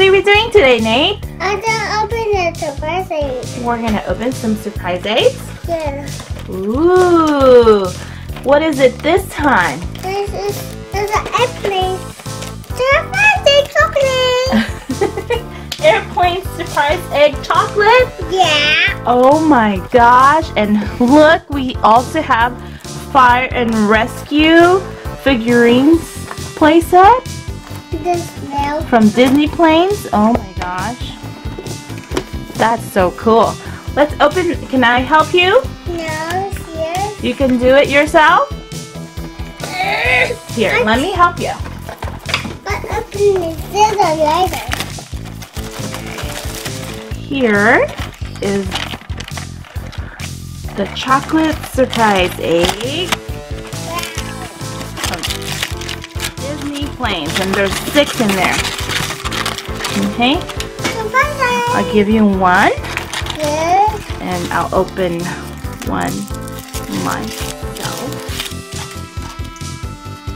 What are we doing today, Nate? I'm gonna open the surprise egg. We're gonna open some surprise eggs? Yeah. Ooh. What is it this time? There's an airplane. Surprise egg chocolate. Airplane surprise egg chocolate? Yeah. Oh my gosh. And look, we also have fire and rescue figurines playset. The smell. From Disney planes. Oh my gosh. That's so cool. Let's open. Can I help you? No, here. You can do it yourself? Here, let me help you. But open this later. Here is the chocolate surprise egg from Disney planes, and there's 6 in there. Okay, I'll give you one, Yes. and I'll open one myself.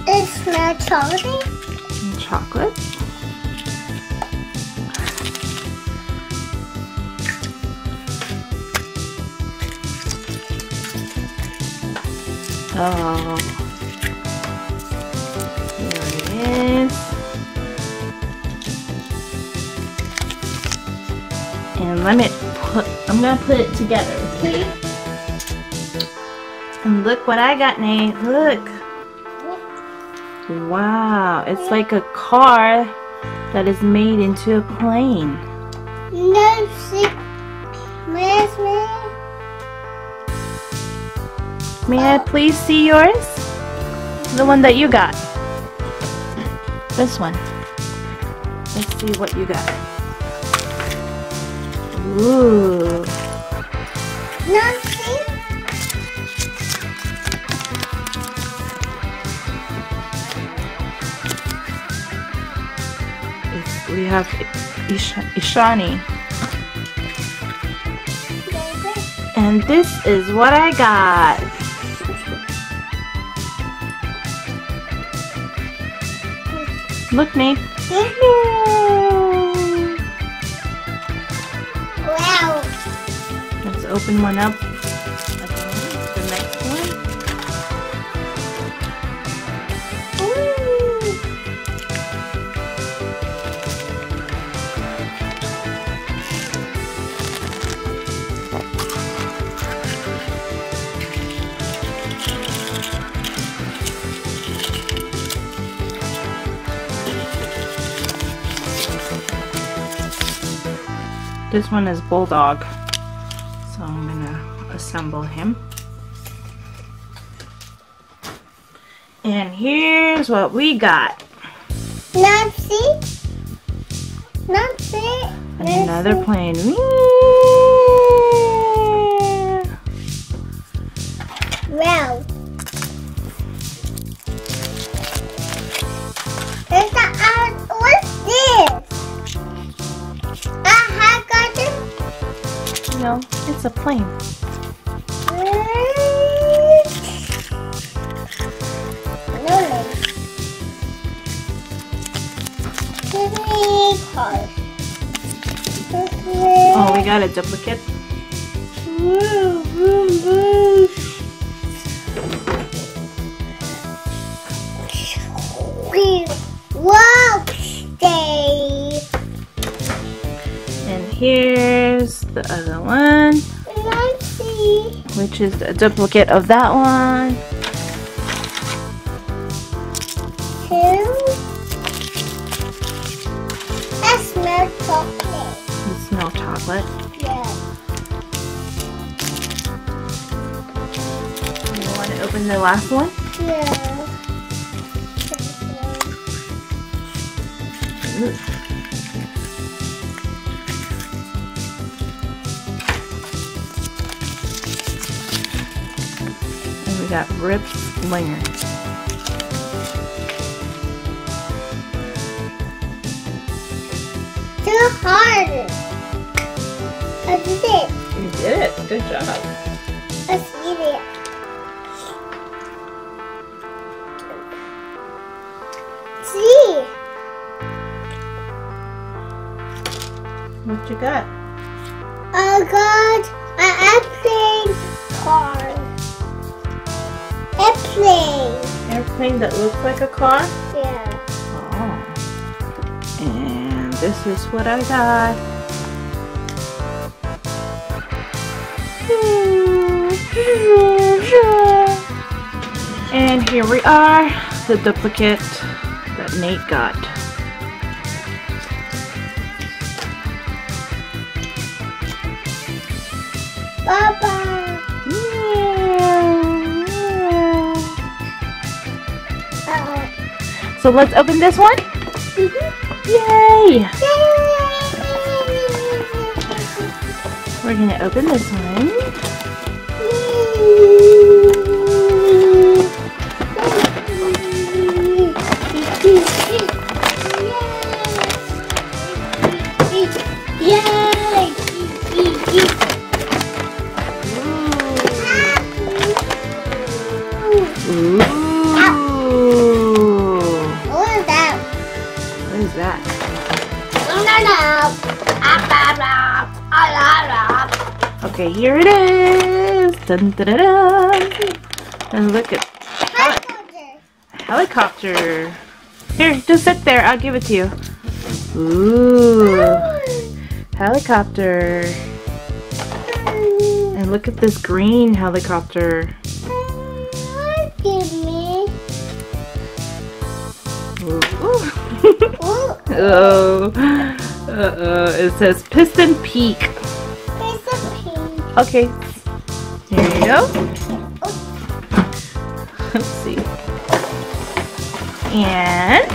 It smells chocolate. And chocolate. Oh, here it is. And I'm gonna put it together, okay? And look what I got, Nate. Look. Wow, it's like a car that is made into a plane. No, see. Where's me? May I please see yours? The one that you got. This one. Let's see what you got. Ooh. No, see. We have Ishani. And this is what I got. Look, Nate. Wow. Let's open one up. Okay, the next one. Ooh. This one is Bulldog. So I'm gonna assemble him. And here's what we got. Nancy. Nancy. Another plane. Wow. There's the what's this? A hot garden? No, it's a plane. No. Cars. Oh, we got a duplicate. Whoa! Stay. And here's the other one, Let's see. which is a duplicate of that one. Two. That smells chocolate. You smell chocolate. Yeah. You want to open the last one? Yeah. Ooh. And we got Rip Slinger. Too hard. I did it. You did it. Good job. Let's eat it. See. What you got? I got an airplane car. Airplane. Airplane that looks like a car? Yeah. Oh. And this is what I got. And here we are, the duplicate that Nate got. Bye-bye. So let's open this one. Yay! We're gonna open this one. Yay! Ooh. What is that? What is that? Okay, here it is. Dun, dun, dun, dun. And look at helicopter. Here, just sit there. I'll give it to you. Ooh, helicopter. And look at this green helicopter. Give me. Ooh. Oh, it says Piston Peak. It's a pink. Okay, here you go. Let's see. And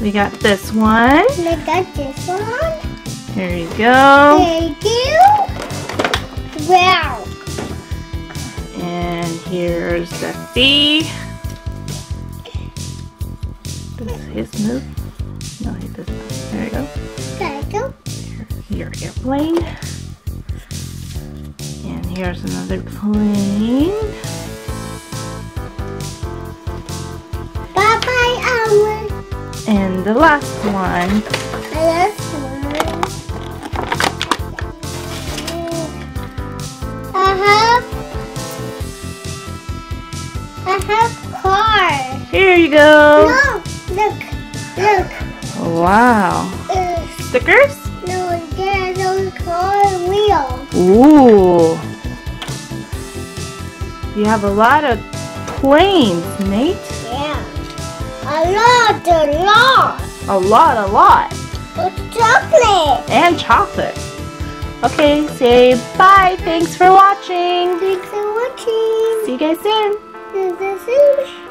we got this one. I got this one. Here you go. Thank you. Wow. And here's the fee. Does his move? No, he does not. There you go. Thank you. Your airplane. And here's another plane. Bye-bye, Owen. And the last one. I have car. Here you go. No, look. Wow. Stickers? No, there's a car wheel. Ooh. You have a lot of planes, Nate. Yeah. A lot. A lot. It's chocolate. And chocolate. Okay, say bye. Thanks for watching. Thanks for watching. See you guys soon. See you soon.